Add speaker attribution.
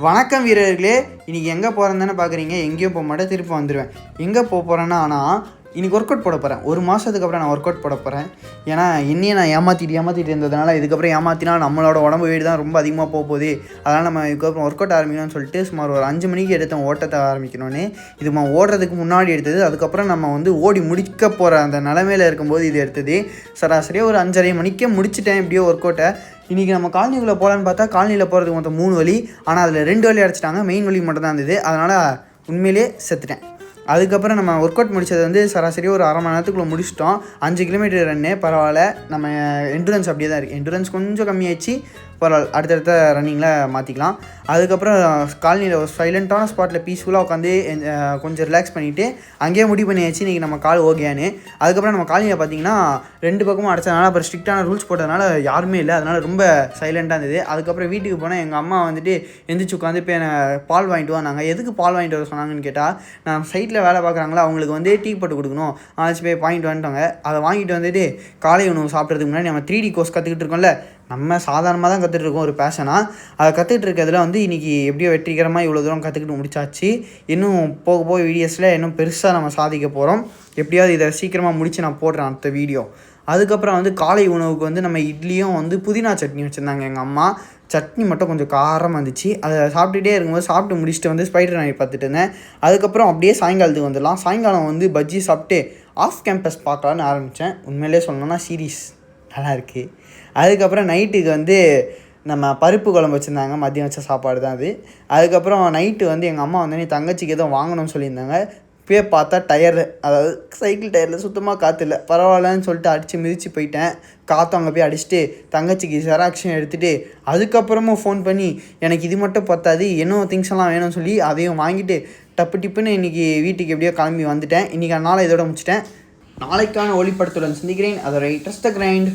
Speaker 1: வணக்கம் வீரர்களே. இன்றைக்கி எங்கே போகிறேன்னு பார்க்குறீங்க. எங்கேயும் போக மாட்டேன், திருப்பி வந்துடுவேன். எங்கே போகிறேன்னா, ஆனால் இன்றைக்கி ஒர்க் அவுட் போட போகிறேன். ஒரு மாதத்துக்கு அப்புறம் நான் ஒர்க் அவுட் போட போகிறேன். ஏன்னா என்னையே நான் ஏமாற்றிட்டு இருந்ததுனால இதுக்கப்புறம் ஏமாற்றினா நம்மளோட உடம்பு வெயிட் தான் ரொம்ப அதிகமாக போகுது. அதனால் நம்ம இதுக்கப்புறம் ஒர்க் அவுட் ஆரம்பிக்கணும்னு சொல்லிட்டு சுமார் ஒரு 5 மணிக்கு எடுத்தோம் ஓட்டத்தை ஆரம்பிக்கணும்னு. இது நம்ம ஓடுறதுக்கு முன்னாடி எடுத்தது. அதுக்கப்புறம் நம்ம ஓடி முடிக்க போகிற அந்த நிலமையில் இருக்கும்போது இது எடுத்தது. சராசரியாக ஒரு 5:30 மணிக்கே முடிச்சிட்டேன் எப்படியோ ஒர்க் அவுட்டை. இன்றைக்கி நம்ம காலனிக்குள்ளே போகலான்னு பார்த்தா காலனியில் போகிறதுக்கு மொத்தம் 3 வழி. ஆனால் அதில் 2 வழி அடைச்சிட்டாங்க. மெயின் வழி மட்டும் தான் இருந்தது. அதனால் உண்மையிலே செத்துட்டேன். அதுக்கப்புறம் நம்ம ஒர்க் அவுட் முடித்தது சராசரி ஒரு அரை மணி நேரத்துக்குள்ளே முடிச்சிட்டோம். 5 கிலோமீட்டர் ரன்னு பரவாயில்ல. நம்ம எண்டுரன்ஸ் அப்படியே தான் இருக்குது. எண்டுரன்ஸ் கொஞ்சம் கம்மியாகிடுச்சு, பரவாயில்ல. அடுத்தடுத்த ரன்னிங்கில் மாற்றிக்கலாம். அதுக்கப்புறம் காலனியில் ஒரு சைலண்ட்டான ஸ்பாட்டில் பீஸ்ஃபுல்லாக உட்காந்து கொஞ்சம் ரிலாக்ஸ் பண்ணிவிட்டு அங்கேயே முடிவு பண்ணியாச்சு இன்றைக்கி நம்ம கால் ஓகேன்னு. அதுக்கப்புறம் நம்ம காலனியில் பார்த்திங்கன்னா 2 பக்கமும் அடைச்சதுனால அப்புறம் ஸ்ட்ரிக்டான ரூல்ஸ் போட்டதுனால யாருமே இல்லை. அதனால் ரொம்ப சைலண்ட்டாக இருந்தது. அதுக்கப்புறம் வீட்டுக்கு போனால் எங்கள் அம்மா எந்திரிச்சு உட்காந்து இப்போ பால் வாங்கிட்டு வந்தாங்க. எதுக்கு பால் வாங்கிட்டு வர சொன்னாங்கன்னு கேட்டால், நான் சைட்டில் வேலை பார்க்குறாங்களா அவங்களுக்கு டீ போட்டு கொடுக்கணும். ஆச்சு போய் வாங்கிட்டு வந்துட்டாங்க. அதை வாங்கிட்டு காலை உணவு சாப்பிட்றதுக்கு முன்னாடி நம்ம 3D கோர்ஸ் கற்றுக்கிட்டு இருக்கோம்ல. நம்ம சாதாரணமாக தான் கற்றுட்டு இருக்கோம், ஒரு பேஷனாக. அதை கற்றுக்கிட்டு இருக்கிறதுல இன்றைக்கி எப்படியோ வெற்றிகரமாக இவ்வளோ தூரம் கற்றுக்கிட்டு முடிச்சாச்சு. இன்னும் போக போக வீடியோஸில் இன்னும் பெருசாக நம்ம சாதிக்க போகிறோம். எப்படியாவது இதை சீக்கிரமாக முடித்து நான் போடுறேன் அடுத்த வீடியோ. அதுக்கப்புறம் காலை உணவுக்கு நம்ம இட்லியும் புதினா சட்னி வச்சுருந்தாங்க எங்கள் அம்மா. சட்னி மட்டும் கொஞ்சம் காரமாக இருந்துச்சு. அதை சாப்பிட்டுட்டே இருக்கும்போது சாப்பிட்டு முடிச்சுட்டு ஸ்பைடர் நாய் பார்த்துட்டு இருந்தேன். அதுக்கப்புறம் அப்படியே சாயங்காலத்துக்கு வந்துடலாம். சாயங்காலம் பஜ்ஜி சாப்பிட்டு ஆஃப் கேம்பஸ் பார்க்கலான்னு ஆரம்பித்தேன். உண்மையிலே சொல்லணும்னா சீரீஸ் நல்லா இருக்குது. அதுக்கப்புறம் நைட்டுக்கு நம்ம பருப்பு குழம்பு வச்சுருந்தாங்க. மதியம் வச்ச சாப்பாடு தான் அது. அதுக்கப்புறம் நைட்டு எங்கள் அம்மா நீ தங்கச்சிக்கு எதுவும் வாங்கணும்னு சொல்லியிருந்தாங்க. போய் பார்த்தா டயரு, அதாவது சைக்கிள் டயரில் சுத்தமாக காற்று இல்லை. பரவாயில்லன்னு சொல்லிட்டு அடித்து மிதித்து போயிட்டேன். காற்று அங்கே போய் அடிச்சுட்டு தங்கச்சிக்கு ஜெராக்ஷன் எடுத்துகிட்டு அதுக்கப்புறமும் ஃபோன் பண்ணி எனக்கு இது மட்டும் பத்தாது, இன்னும் திங்ஸ் எல்லாம் வேணும்னு சொல்லி அதையும் வாங்கிட்டு டப்பு டிப்புன்னு இன்றைக்கி வீட்டுக்கு எப்படியோ கிளம்பி வந்துட்டேன். இன்றைக்கி நாளை இதோட முடிச்சிட்டேன். நாளைக்கான ஒளிப்படத்துடன் சந்திக்கிறேன். அதோட ட்ரஸ்ட் த கிரைண்ட்.